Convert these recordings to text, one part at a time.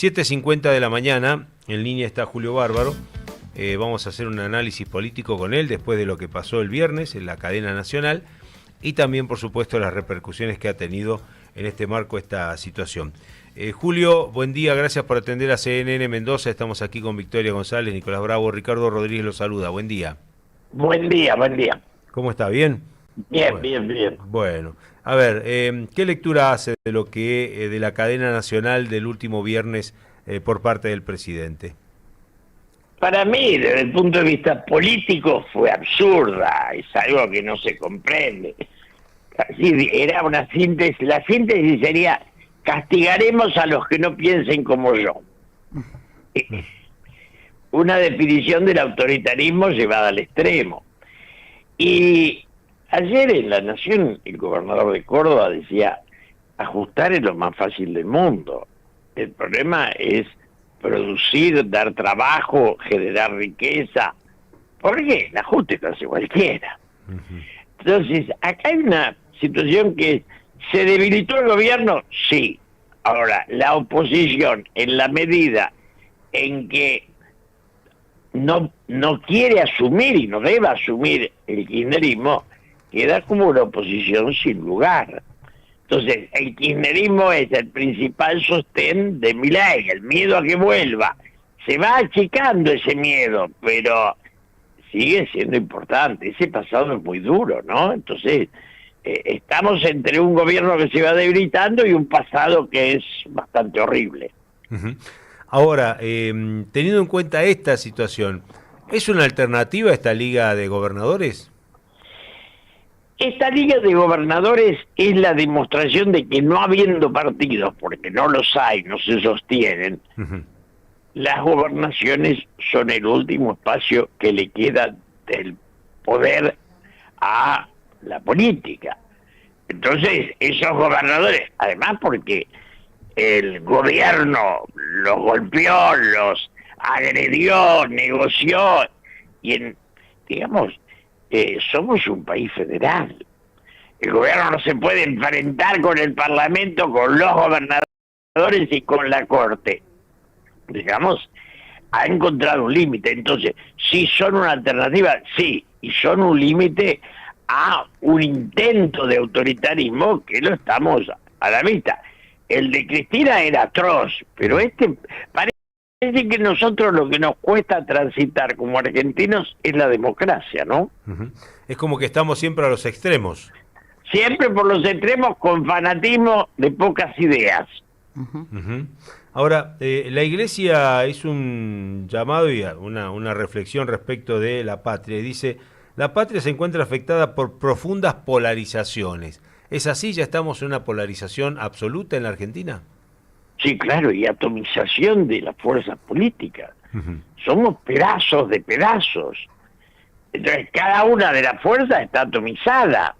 7:50 de la mañana, en línea está Julio Bárbaro. Vamos a hacer un análisis político con él después de lo que pasó el viernes en la cadena nacional y también, por supuesto, las repercusiones que ha tenido en este marco esta situación. Julio, buen día, gracias por atender a CNN Mendoza. Estamos aquí con Victoria González, Nicolás Bravo, Ricardo Rodríguez lo saluda. Buen día. Buen día, buen día. ¿Cómo está? ¿Bien? Bien, Bueno, bien. Bueno, a ver, ¿qué lectura hace de lo que de la cadena nacional del último viernes por parte del presidente? Para mí, desde el punto de vista político, fue absurda, es algo que no se comprende. Así, era una síntesis, la síntesis sería, castigaremos a los que no piensen como yo. Una definición del autoritarismo llevada al extremo. Y ayer en La Nación, el gobernador de Córdoba decía, ajustar es lo más fácil del mundo. El problema es producir, dar trabajo, generar riqueza. ¿Por qué? El ajuste lo hace cualquiera. Entonces, acá hay una situación que ¿se debilitó el gobierno? Sí. Ahora, la oposición, en la medida en que no quiere asumir y no debe asumir el kirchnerismo, queda como una oposición sin lugar. Entonces, el kirchnerismo es el principal sostén de Milei, el miedo a que vuelva. Se va achicando ese miedo, pero sigue siendo importante. Ese pasado es muy duro, ¿no? Entonces, estamos entre un gobierno que se va debilitando y un pasado que es bastante horrible. Ahora, teniendo en cuenta esta situación, ¿es una alternativa esta Liga de Gobernadores? Esta Liga de Gobernadores es la demostración de que no habiendo partidos, porque no los hay, no se sostienen, las gobernaciones son el último espacio que le queda del poder a la política. Entonces, esos gobernadores, además porque el gobierno los golpeó, los agredió, negoció, y digamos, somos un país federal. El gobierno no se puede enfrentar con el Parlamento, con los gobernadores y con la Corte. Digamos, ha encontrado un límite. Entonces, sí son una alternativa, sí, y son un límite a un intento de autoritarismo que lo estamos a la vista. El de Cristina era atroz, pero este parece que nosotros lo que nos cuesta transitar como argentinos es la democracia, ¿no? Es como que estamos siempre a los extremos. Siempre por los extremos con fanatismo de pocas ideas. Ahora, la Iglesia hizo un llamado y una reflexión respecto de la patria. Y dice, la patria se encuentra afectada por profundas polarizaciones. ¿Es así? ¿Ya estamos en una polarización absoluta en la Argentina? Sí, claro, y atomización de las fuerzas políticas. Somos pedazos de pedazos. Entonces, cada una de las fuerzas está atomizada.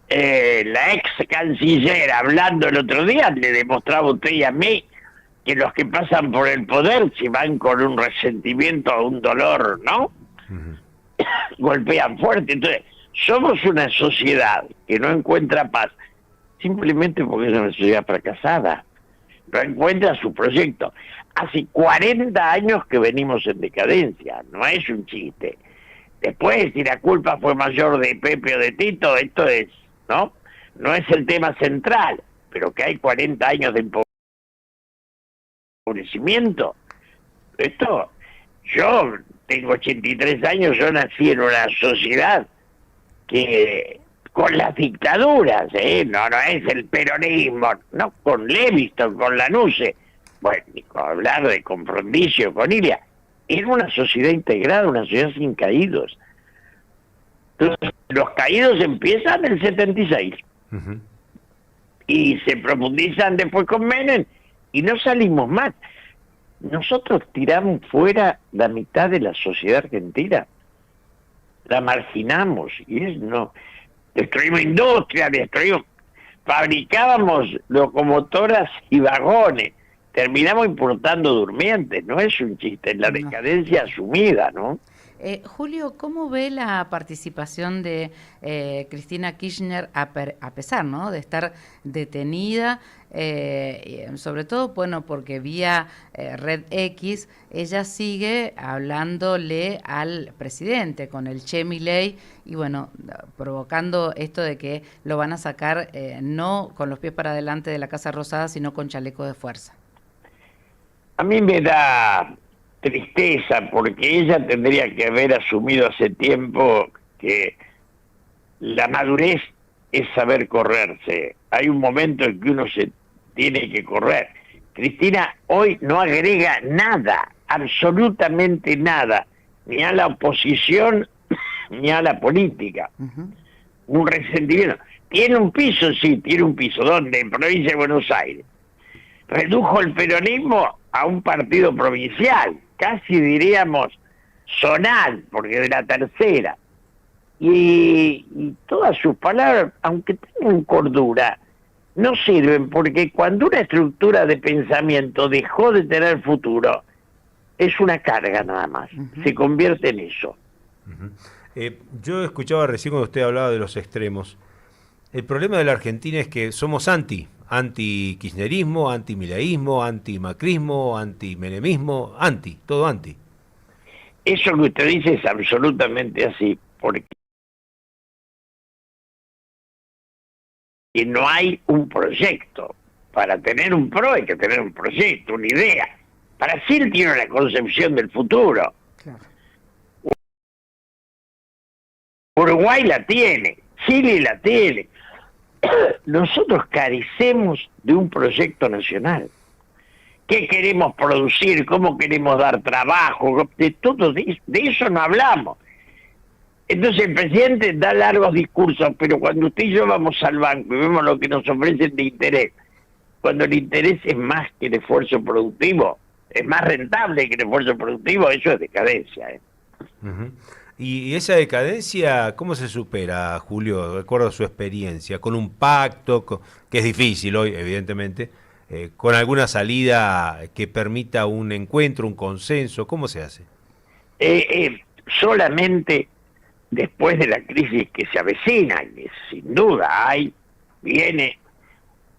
La ex canciller, hablando el otro día, le demostraba a usted y a mí que los que pasan por el poder se van con un resentimiento o un dolor, ¿no? Golpean fuerte. Entonces, somos una sociedad que no encuentra paz, simplemente porque es una sociedad fracasada. No encuentra su proyecto. Hace 40 años que venimos en decadencia, no es un chiste. Después, si la culpa fue mayor de Pepe o de Tito, esto es, ¿no? No es el tema central, pero que hay 40 años de empobrecimiento. Esto, yo tengo 83 años, yo nací en una sociedad que con las dictaduras, no es el peronismo, no con Levingston, con Lanusse, bueno, ni con hablar de con Frondizi, con Ilia, era una sociedad integrada, una sociedad sin caídos. Entonces, los caídos empiezan en el 76 y se profundizan después con Menem y no salimos más. Nosotros tiramos fuera la mitad de la sociedad argentina, la marginamos y destruimos industria, fabricábamos locomotoras y vagones, terminamos importando durmientes, no es un chiste, es la decadencia asumida, ¿no? Julio, ¿cómo ve la participación de Cristina Kirchner a pesar, ¿no?, de estar detenida? Sobre todo, bueno, porque vía Red X ella sigue hablándole al presidente con el Che Milei y bueno, provocando esto de que lo van a sacar no con los pies para adelante de la Casa Rosada, sino con chaleco de fuerza. A mí me da tristeza porque ella tendría que haber asumido hace tiempo que la madurez es saber correrse. Hay un momento en que uno se tiene que correr. Cristina hoy no agrega nada, absolutamente nada, ni a la oposición ni a la política. Un resentimiento. Tiene un piso, sí, tiene un piso. ¿Dónde? En provincia de Buenos Aires. Redujo el peronismo a un partido provincial, casi diríamos zonal, porque de la tercera. Y todas sus palabras, aunque tengan cordura, no sirven, porque cuando una estructura de pensamiento dejó de tener futuro, es una carga nada más, se convierte en eso. Yo escuchaba recién cuando usted hablaba de los extremos. El problema de la Argentina es que somos anti-kirchnerismo, anti-mileísmo, anti-macrismo, anti-menemismo, todo anti. Eso que usted dice es absolutamente así, porque no hay un proyecto. Para tener un PRO hay que tener un proyecto, una idea. Brasil tiene una concepción del futuro. Claro. Uruguay la tiene, Chile la tiene. Nosotros carecemos de un proyecto nacional. ¿Qué queremos producir? ¿Cómo queremos dar trabajo? De todo de eso no hablamos. Entonces el presidente da largos discursos, pero cuando usted y yo vamos al banco y vemos lo que nos ofrecen de interés, cuando el interés es más que el esfuerzo productivo, es más rentable que el esfuerzo productivo, eso es decadencia. ¿Y esa decadencia cómo se supera, Julio? Recuerdo su experiencia, con un pacto, que es difícil hoy, evidentemente, con alguna salida que permita un encuentro, un consenso, ¿cómo se hace? Solamente después de la crisis que se avecina, que sin duda viene,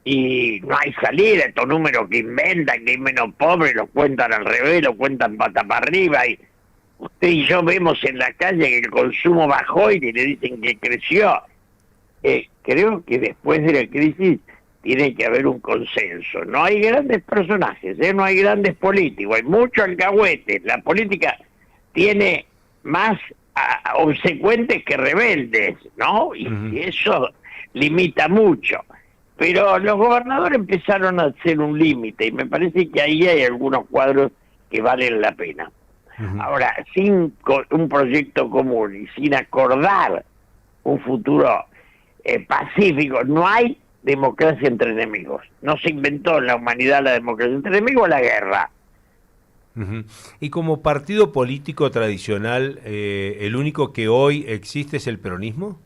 y no hay salida, estos números que inventan, que hay menos pobres, los cuentan al revés, los cuentan pata para arriba, y usted y yo vemos en la calle que el consumo bajó y que le dicen que creció. Creo que después de la crisis tiene que haber un consenso. No hay grandes personajes, no hay grandes políticos, hay mucho alcahuete. La política tiene más obsecuentes que rebeldes, ¿no? Y eso limita mucho. Pero los gobernadores empezaron a hacer un límite y me parece que ahí hay algunos cuadros que valen la pena. Ahora, sin un proyecto común y sin acordar un futuro pacífico, no hay democracia entre enemigos. No se inventó en la humanidad la democracia entre enemigos, la guerra. Y como partido político tradicional, ¿el único que hoy existe es el peronismo?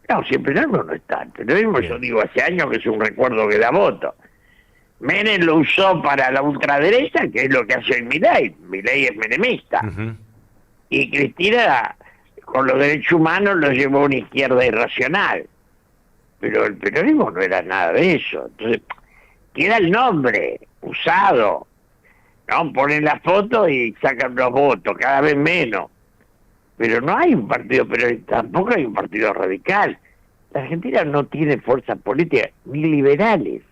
No, si el peronismo no está. El peronismo, yo digo, hace años que es un recuerdo que da voto. Menem lo usó para la ultraderecha, que es lo que hace hoy Milei. Milei es menemista. Y Cristina, con los derechos humanos, lo llevó a una izquierda irracional. Pero el peronismo no era nada de eso. Entonces, queda el nombre usado, ¿no? Ponen la foto y sacan los votos, cada vez menos. Pero no hay un partido peronista, tampoco hay un partido radical. La Argentina no tiene fuerzas políticas, ni liberales.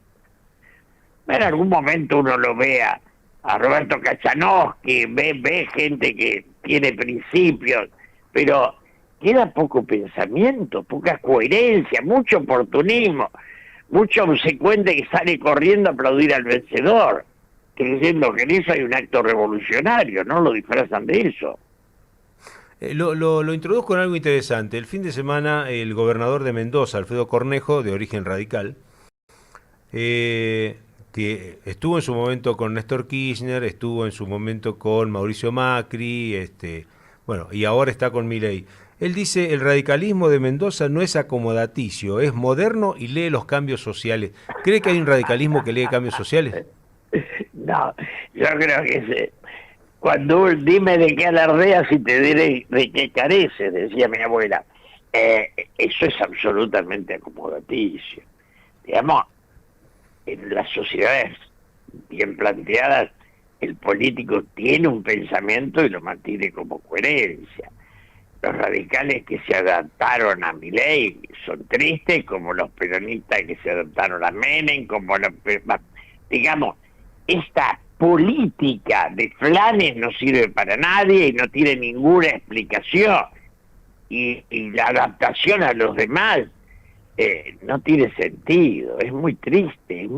En algún momento uno lo vea a Roberto Kachanowski, ve gente que tiene principios, pero queda poco pensamiento, poca coherencia, mucho oportunismo, mucho obsecuente que sale corriendo a aplaudir al vencedor, creyendo que en eso hay un acto revolucionario, no lo disfrazan de eso. Lo introduzco en algo interesante. El fin de semana el gobernador de Mendoza, Alfredo Cornejo, de origen radical, que estuvo en su momento con Néstor Kirchner, estuvo en su momento con Mauricio Macri, bueno, y ahora está con Milei. Él dice, el radicalismo de Mendoza no es acomodaticio, es moderno y lee los cambios sociales. ¿Cree que hay un radicalismo que lee cambios sociales? No, yo creo que dime de qué alardeas y te diré de qué careces, decía mi abuela. Eso es absolutamente acomodaticio. Digamos, en las sociedades bien planteadas, el político tiene un pensamiento y lo mantiene como coherencia. Los radicales que se adaptaron a Milei son tristes, como los peronistas que se adaptaron a Menem, como los... Digamos, esta política de flanes no sirve para nadie y no tiene ninguna explicación. Y la adaptación a los demás no tiene sentido, es muy triste,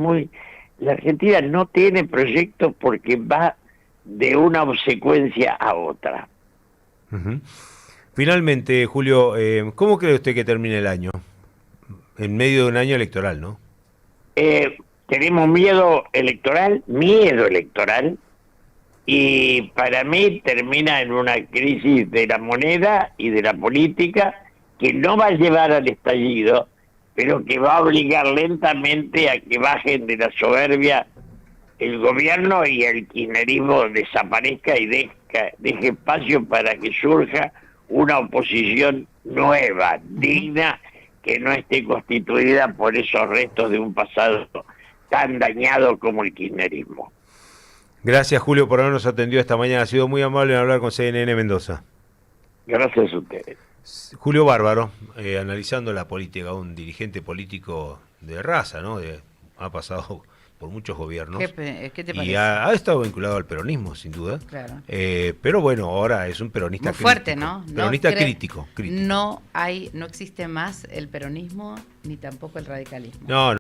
la Argentina no tiene proyectos porque va de una obsecuencia a otra. Uh-huh. Finalmente, Julio, ¿cómo cree usted que termine el año? En medio de un año electoral, ¿no? Tenemos miedo electoral, y para mí termina en una crisis de la moneda y de la política que no va a llevar al estallido, pero que va a obligar lentamente a que bajen de la soberbia el gobierno y el kirchnerismo desaparezca y deje espacio para que surja una oposición nueva, digna, que no esté constituida por esos restos de un pasado tan dañado como el kirchnerismo. Gracias, Julio, por habernos atendido esta mañana. Ha sido muy amable en hablar con CNN Mendoza. Gracias a ustedes. Julio Bárbaro, analizando la política, un dirigente político de raza, ¿no? Ha pasado por muchos gobiernos. ¿Qué te parece? Y ha estado vinculado al peronismo, sin duda. Claro. Pero bueno, ahora es un peronista muy fuerte, ¿no? Peronista crítico. No existe más el peronismo ni tampoco el radicalismo. No.